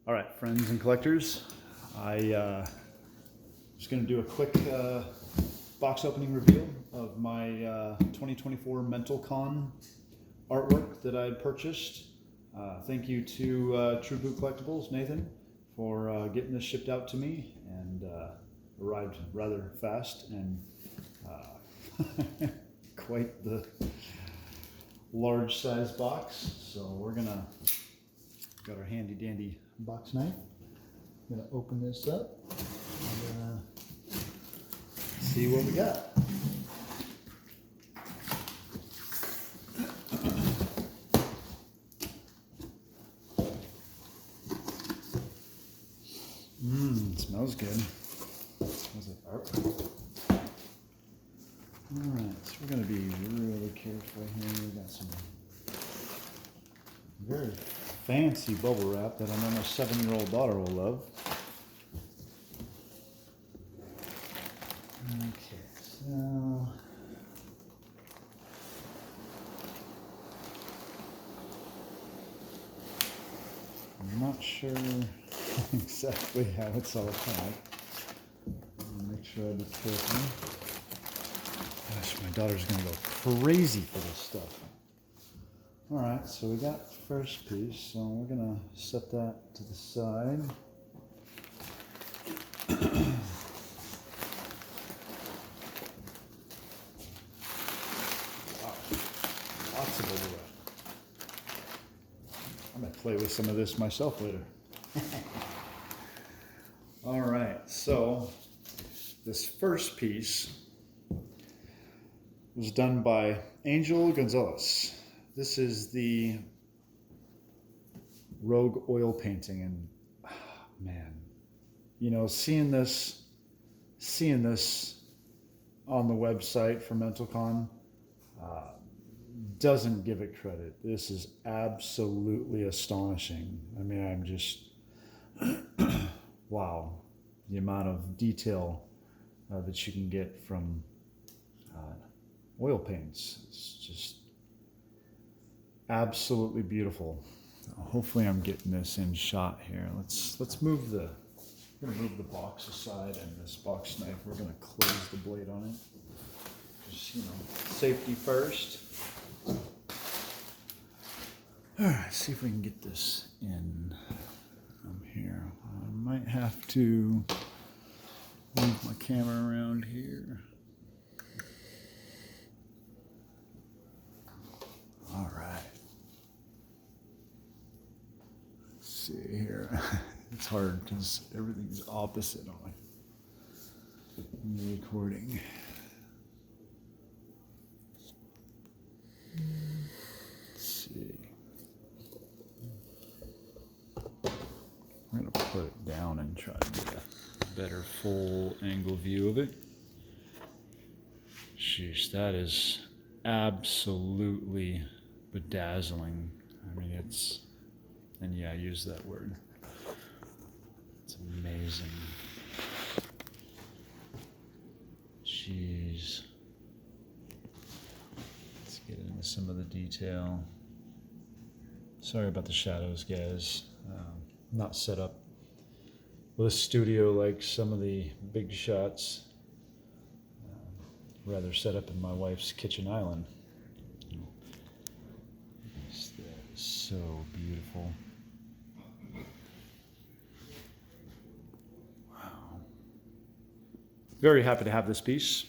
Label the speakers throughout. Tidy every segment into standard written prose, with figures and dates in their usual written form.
Speaker 1: All right, friends and collectors, I was going to do a quick box opening reveal of my 2024 MENTALCON artwork that I purchased. Thank you to True Boot Collectibles, Nathan, for getting this shipped out to me, and arrived rather fast and quite the large size box. So we're gonna got our handy dandy box knife. I'm gonna open this up and see what we got. It smells good. Smells like art. Alright, so we're gonna be really careful here. We got some very fancy bubble wrap that I know my 7-year-old daughter will love. Okay, so I'm not sure exactly how it's all packed. Make sure I be careful. Gosh, my daughter's gonna go crazy for this stuff. All right, so we got the first piece, so we're gonna set that to the side. Wow, lots of bubble wrap. I'm gonna play with some of this myself later. All right, so this first piece was done by Gonzalez. This is the Rogue oil painting, and man, you know, seeing this on the website for MENTALCON doesn't give it credit. This is absolutely astonishing. I mean, I'm just wow, the amount of detail that you can get from oil paints. It's just absolutely beautiful. Hopefully I'm getting this in shot here. Let's move the box aside, and this box knife, we're gonna close the blade on it. Just, you know, safety first. All right, see if we can get this in here. I might have to move my camera around here. All right. Let's see here. It's hard because everything's opposite on the recording. Let's see. I'm going to put it down and try to get a better full angle view of it. Sheesh, that is absolutely bedazzling. I mean, and yeah, I use that word. It's amazing. Jeez. Let's get into some of the detail. Sorry about the shadows, guys. Not set up with a studio like some of the big shots. Rather set up in my wife's kitchen island. That is so beautiful. Wow. Very happy to have this piece.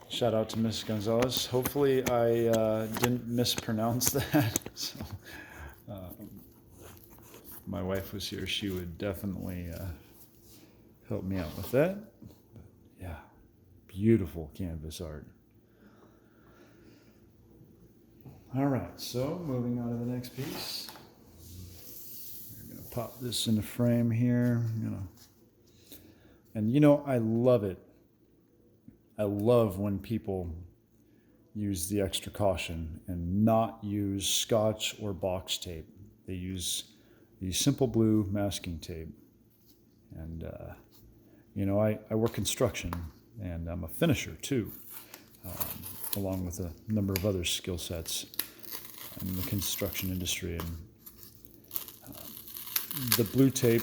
Speaker 1: Shout out to Miss Gonzalez. Hopefully I didn't mispronounce that. So, if my wife was here, she would definitely help me out with that. But yeah, beautiful canvas art. All right, so moving on to the next piece. We're gonna pop this in the frame here. And you know, I love it. I love when people use the extra caution and not use Scotch or box tape. They use the simple blue masking tape. And you know, I work construction, and I'm a finisher too, along with a number of other skill sets in the construction industry. And the blue tape,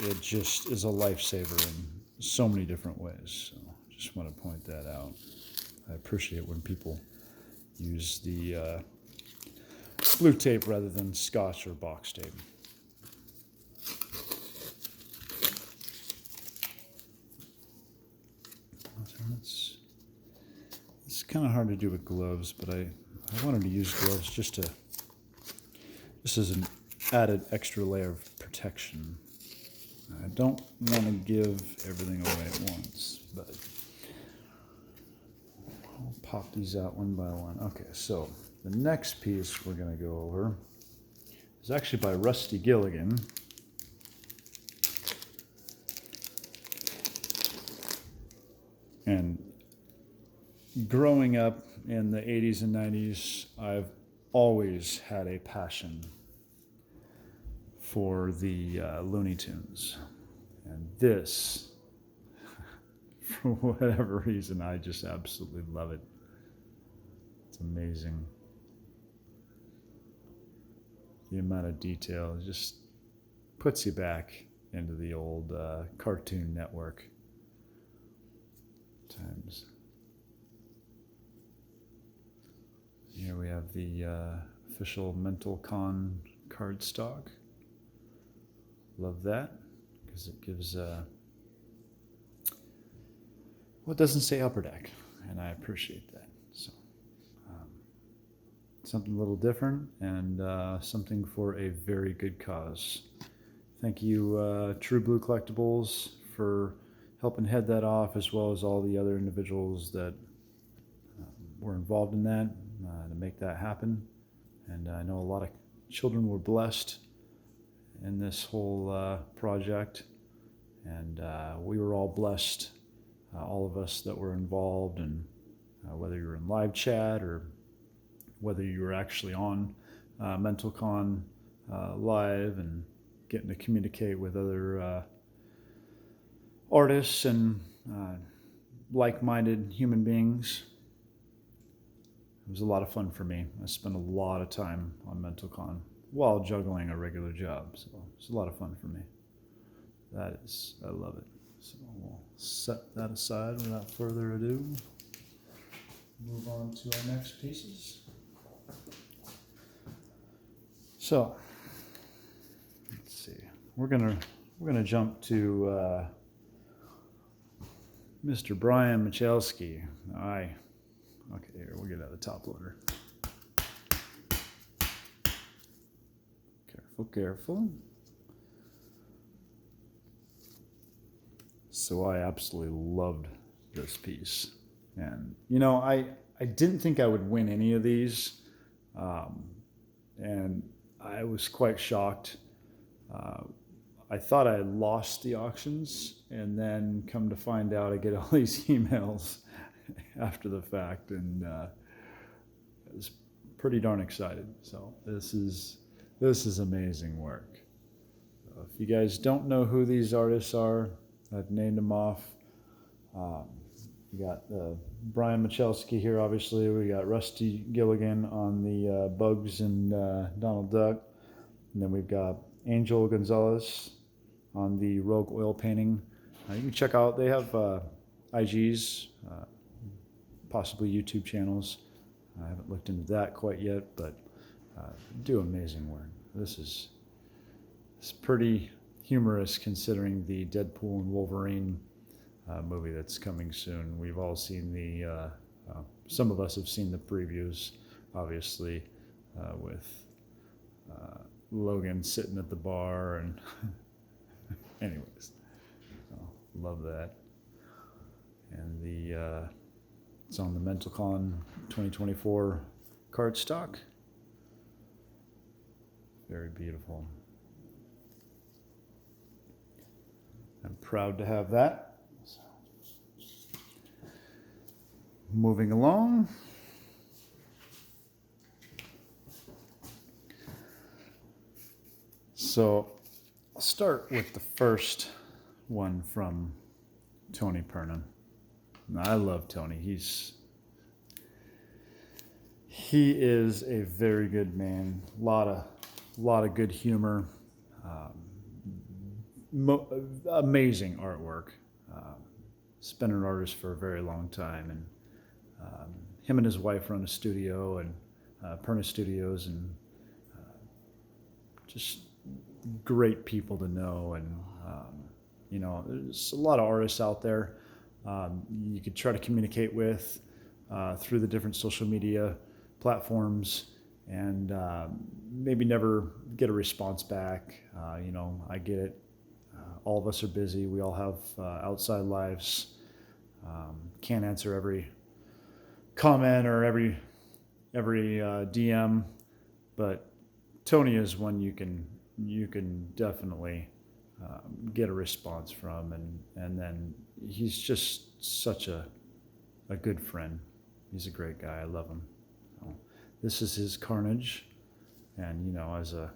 Speaker 1: it just is a lifesaver in so many different ways. So just want to point that out. I appreciate when people use the blue tape rather than Scotch or box tape. It's kind of hard to do with gloves, but I wanted to use gloves just as an added extra layer of protection. I don't want to give everything away at once, but I'll pop these out one by one. Okay, so the next piece we're going to go over is actually by Gilligan. And growing up in the 80s and 90s, I've always had a passion for the Looney Tunes. And this, for whatever reason, I just absolutely love it. It's amazing. The amount of detail just puts you back into the old Cartoon Network times. Here we have the official MENTALCON cardstock. Love that because it gives well, it doesn't say Upper Deck, and I appreciate that. So something a little different and something for a very good cause. Thank you, True Blue Collectibles, for helping head that off, as well as all the other individuals that were involved in that to make that happen. And I know a lot of children were blessed in this whole project, and we were all blessed, all of us that were involved, and whether you were in live chat or whether you were actually on MENTALCON live and getting to communicate with other artists and like-minded human beings. It was a lot of fun for me. I spent a lot of time on MENTALCON while juggling a regular job, so it's a lot of fun for me. That is, I love it. So we'll set that aside without further ado. Move on to our next pieces. So let's see. We're gonna jump to Mr. Brian Melsky. Okay, here, we'll get out the top loader. Careful. So I absolutely loved this piece. And, you know, I didn't think I would win any of these. And I was quite shocked. I thought I had lost the auctions, and then come to find out I get all these emails after the fact, and I was pretty darn excited. So this is amazing work. So if you guys don't know who these artists are, I've named them off. We got Brian Melsky here, obviously. We got Gilligan on the Bugs and Donald Duck. And then we've got Angel Gonzalez on the Rogue oil painting. You can check out, they have IGs, possibly YouTube channels. I haven't looked into that quite yet, but do amazing work. It's pretty humorous considering the Deadpool and Wolverine movie that's coming soon. We've all seen some of us have seen the previews, obviously, with Logan sitting at the bar, and anyways, love that. And it's on the MENTALCON 2024 cardstock. Very beautiful. I'm proud to have that. Moving along. So I'll start with the first one from Tony Perna. Now, I love Tony. He is a very good man. A lot of good humor. Amazing artwork. He's been an artist for a very long time, and him and his wife run a studio, and Perna Studios, and just great people to know. And you know, there's a lot of artists out there you could try to communicate with through the different social media platforms, and maybe never get a response back. You know, I get it. All of us are busy. We all have outside lives. Can't answer every comment or every DM, but Tony is one you can definitely get a response from, and then he's just such a good friend. He's a great guy. I love him. So, this is his Carnage, and you know, as a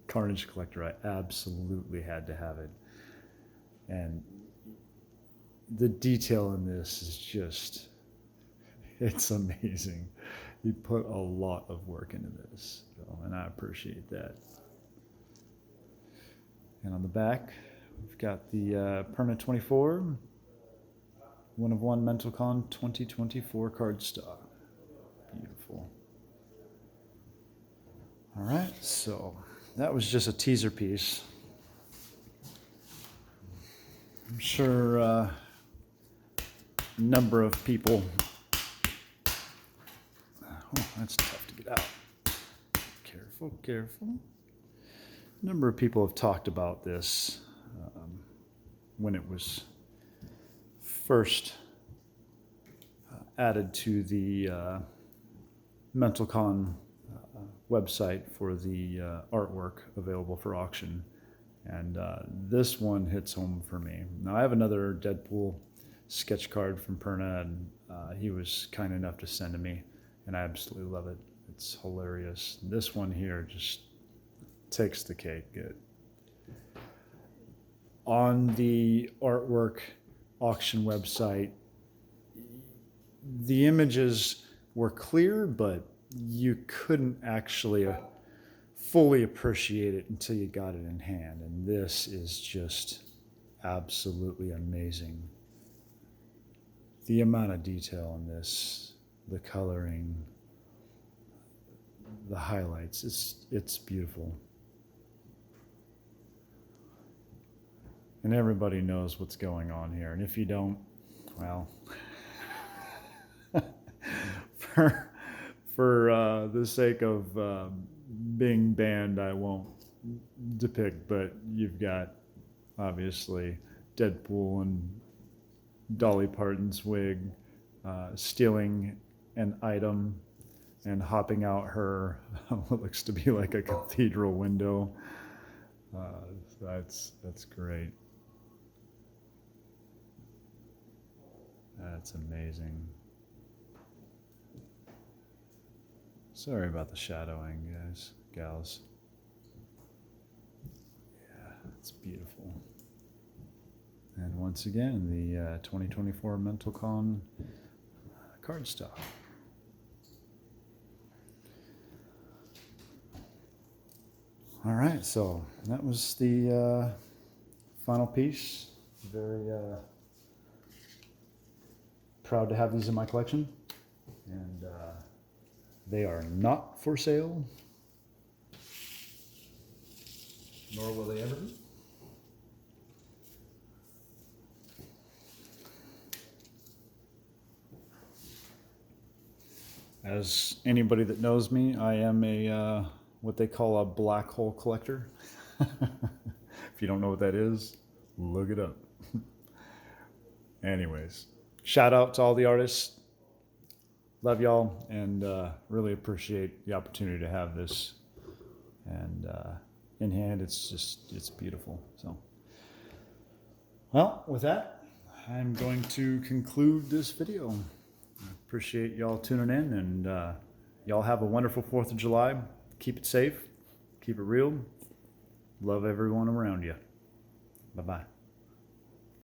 Speaker 1: Carnage collector, I absolutely had to have it. And the detail in this is just, it's amazing. He put a lot of work into this, so, and I appreciate that. And on the back, we've got the Perna 24, 1/1 MENTALCON 2024 cardstock. Beautiful. All right, so that was just a teaser piece. I'm sure a number of people, oh, that's tough to get out. Careful, careful. A number of people have talked about this when it was first added to the MENTALCON website for the artwork available for auction, and this one hits home for me. Now, I have another Deadpool sketch card from Perna, and he was kind enough to send to me, and I absolutely love it. It's hilarious. This one here just takes the cake. Good. On the artwork auction website, the images were clear, but you couldn't actually fully appreciate it until you got it in hand. And this is just absolutely amazing. The amount of detail in this, the coloring, the highlights, it's beautiful. And everybody knows what's going on here. And if you don't, well, for the sake of being banned, I won't depict, but you've got obviously Deadpool and Dolly Parton's wig stealing an item and hopping out her what looks to be like a cathedral window. That's great. That's amazing. Sorry about the shadowing, guys, gals. Yeah, it's beautiful. And once again, the 2024 MENTALCON cardstock. All right, so that was the final piece. Very proud to have these in my collection, and they are not for sale, nor will they ever be. As anybody that knows me, I am a what they call a black hole collector. If you don't know what that is, look it up. Anyways, shout out to all the artists. Love y'all, and really appreciate the opportunity to have this. And in hand, it's beautiful. So, well, with that, I'm going to conclude this video. I appreciate y'all tuning in, and y'all have a wonderful 4th of July. Keep it safe, keep it real. Love everyone around you. Bye-bye.